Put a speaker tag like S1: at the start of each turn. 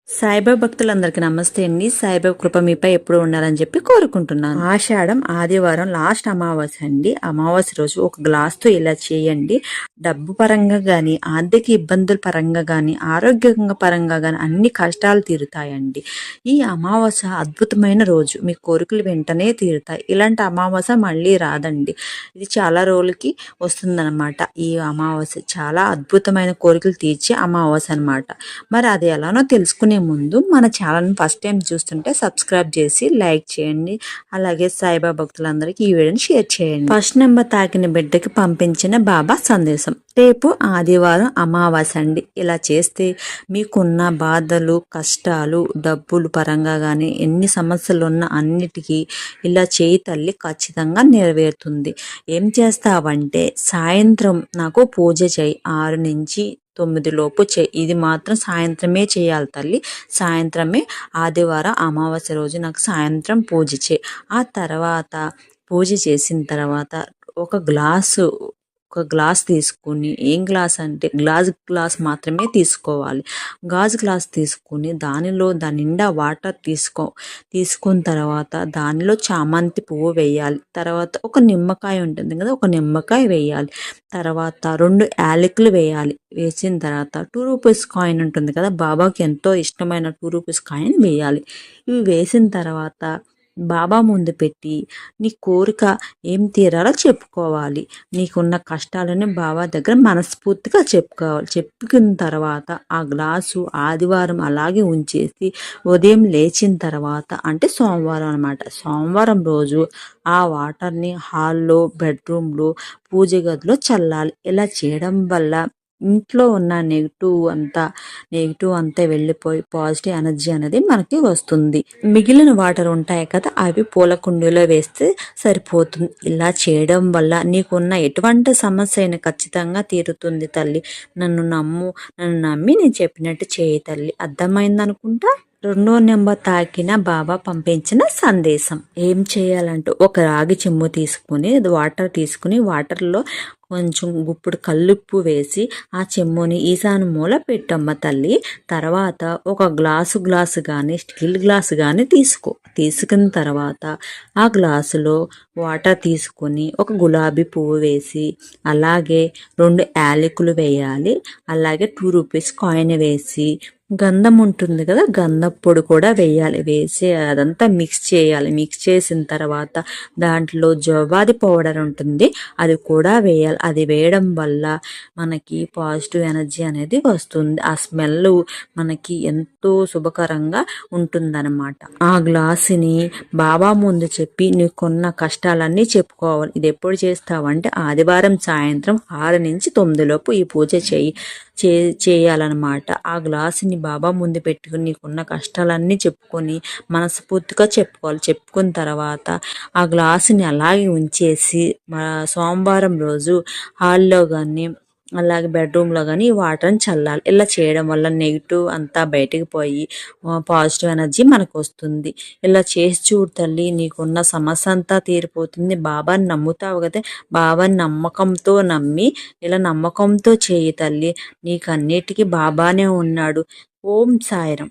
S1: సాయిబాబా భక్తులందరికీ నమస్తే అండి. సాయిబాబా కృప మీపై ఎప్పుడు ఉండాలని చెప్పి కోరుకుంటున్నాను. ఆషాఢం ఆదివారం లాస్ట్ అమావాస్య అండి. అమావాస్య రోజు ఒక గ్లాస్తో ఇలా చేయండి. డబ్బు పరంగా కానీ, ఆర్థిక ఇబ్బందుల పరంగా కానీ, ఆరోగ్యంగా పరంగా కానీ అన్ని కష్టాలు తీరుతాయండి. ఈ అమావాస్య అద్భుతమైన రోజు. మీ కోరికలు వెంటనే తీరుతాయి. ఇలాంటి అమావాస్య మళ్ళీ రాదండి. ఇది చాలా రోజులకి వస్తుందన్నమాట. ఈ అమావాస్య చాలా అద్భుతమైన కోరికలు తీర్చే అమావాస్య అనమాట. మరి అది ఎలానో తెలుసుకునే ముందు మన ఛానల్ని ఫస్ట్ టైం చూస్తుంటే సబ్స్క్రైబ్ చేసి లైక్ చేయండి. అలాగే సాయిబాబా భక్తులందరికీ ఈ వీడియోని షేర్ చేయండి. ఫస్ట్ నెంబర్ తాకిన బిడ్డకి పంపించిన బాబా సందేశం. రేపు ఆదివారం అమావాస్య అండి. ఇలా చేస్తే మీకున్న బాధలు, కష్టాలు, డబ్బులు పరంగా కానీ ఎన్ని సమస్యలు ఉన్నా అన్నిటికీ ఇలా చేయి తల్లి ఖచ్చితంగా నెరవేరుతుంది. ఏం చేస్తావంటే సాయంత్రం నాకు పూజ చేయి 6 నుంచి 9 లోపు ఇది మాత్రం సాయంత్రమే చేయాలి తల్లి. సాయంత్రమే ఆదివారం అమావాస్య రోజు నాకు సాయంత్రం పూజ చేయి. ఆ తర్వాత పూజ చేసిన తర్వాత ఒక గ్లాస్ తీసుకుని, ఏం గ్లాస్ అంటే గ్లాస్ మాత్రమే తీసుకోవాలి. గాజు గ్లాస్ తీసుకుని దాని నిండా వాటర్ తీసుకున్న తర్వాత దానిలో చామంతి పువ్వు వేయాలి. తర్వాత ఒక నిమ్మకాయ ఉంటుంది కదా, ఒక నిమ్మకాయ వేయాలి. తర్వాత 2 యాలకులు వేయాలి. వేసిన తర్వాత 2 రూపీస్ కాయిన్ ఉంటుంది కదా, బాబాకి ఎంతో ఇష్టమైన 2 రూపీస్ కాయిన్ వేయాలి. ఇవి వేసిన తర్వాత బాబా ముందు పెట్టి నీ కోరిక ఏం తీరాలో చెప్పుకోవాలి. నీకున్న కష్టాలని బాబా దగ్గర మనస్ఫూర్తిగా చెప్పుకోవాలి. చెప్పుకున్న తర్వాత ఆ గ్లాసు ఆదివారం అలాగే ఉంచేసి ఉదయం లేచిన తర్వాత అంటే సోమవారం అనమాట, సోమవారం రోజు ఆ వాటర్ని హాల్లో, బెడ్రూమ్లో, పూజ గదిలో చల్లాలి. ఇలా చేయడం వల్ల ఇంట్లో ఉన్న నెగిటివ్ అంతా వెళ్ళిపోయి పాజిటివ్ ఎనర్జీ అనేది మనకి వస్తుంది. మిగిలిన వాటర్ ఉంటాయి కదా, అవి పూల కుండీలో వేస్తే సరిపోతుంది. ఇలా చేయడం వల్ల నీకున్న ఎటువంటి సమస్య అయినా ఖచ్చితంగా తీరుతుంది తల్లి. నన్ను నమ్మి నేను చెప్పినట్టు చేయి తల్లి. అర్థమైంది అనుకుంటా. 2వ నెంబర్ తాకిన బాబా పంపించిన సందేశం. ఏం చేయాలంటే ఒక రాగి చెంబు తీసుకుని వాటర్లో కొంచెం గుప్పుడు కల్లుప్పు వేసి ఆ చెంబుని ఈశాన్య మూల పెట్టమ్మ తల్లి. తర్వాత ఒక గ్లాసు కానీ స్టీల్ గ్లాసు కానీ తీసుకున్న తర్వాత ఆ గ్లాసులో వాటర్ తీసుకొని ఒక గులాబీ పువ్వు వేసి, అలాగే 2 యాలకులు వేయాలి. అలాగే 2 రూపీస్ కాయిన్ వేసి, గంధం ఉంటుంది కదా, గంధం పొడి కూడా వేయాలి. వేసి అదంతా మిక్స్ చేయాలి. మిక్స్ చేసిన తర్వాత దాంట్లో జవాది పౌడర్ ఉంటుంది, అది కూడా వేయాలి. అది వేయడం వల్ల మనకి పాజిటివ్ ఎనర్జీ అనేది వస్తుంది. ఆ స్మెల్ మనకి ఎంతో శుభకరంగా ఉంటుందన్నమాట. ఆ గ్లాసుని బాబా ముందు చెప్పి నీకున్న కష్టాలన్నీ చెప్పుకోవాలి. ఇది ఎప్పుడు చేస్తావంటే ఆదివారం సాయంత్రం 6 నుంచి 9 లోపు ఈ పూజ చేయాలన్నమాట. ఆ గ్లాసుని బాబా ముందు పెట్టుకుని నీకున్న కష్టాలన్నీ చెప్పుకొని మనస్ఫూర్తిగా చెప్పుకోవాలి. చెప్పుకున్న తర్వాత ఆ గ్లాసుని అలాగే ఉంచేసి సోమవారం రోజు హాల్లో కానీ అలాగే బెడ్రూమ్లో కానీ ఈ వాటర్ని చల్లాలి. ఇలా చేయడం వల్ల నెగిటివ్ అంతా బయటకు పోయి పాజిటివ్ ఎనర్జీ మనకు వస్తుంది. ఇలా చేసి చూడు తల్లి, నీకున్న సమస్య అంతా తీరిపోతుంది. బాబాని నమ్ముతావు కదా, బాబాని నమ్మకంతో నమ్మి ఇలా నమ్మకంతో చేయి తల్లి. నీకు అన్నిటికీ బాబానే ఉన్నాడు. ఓం సాయిరం.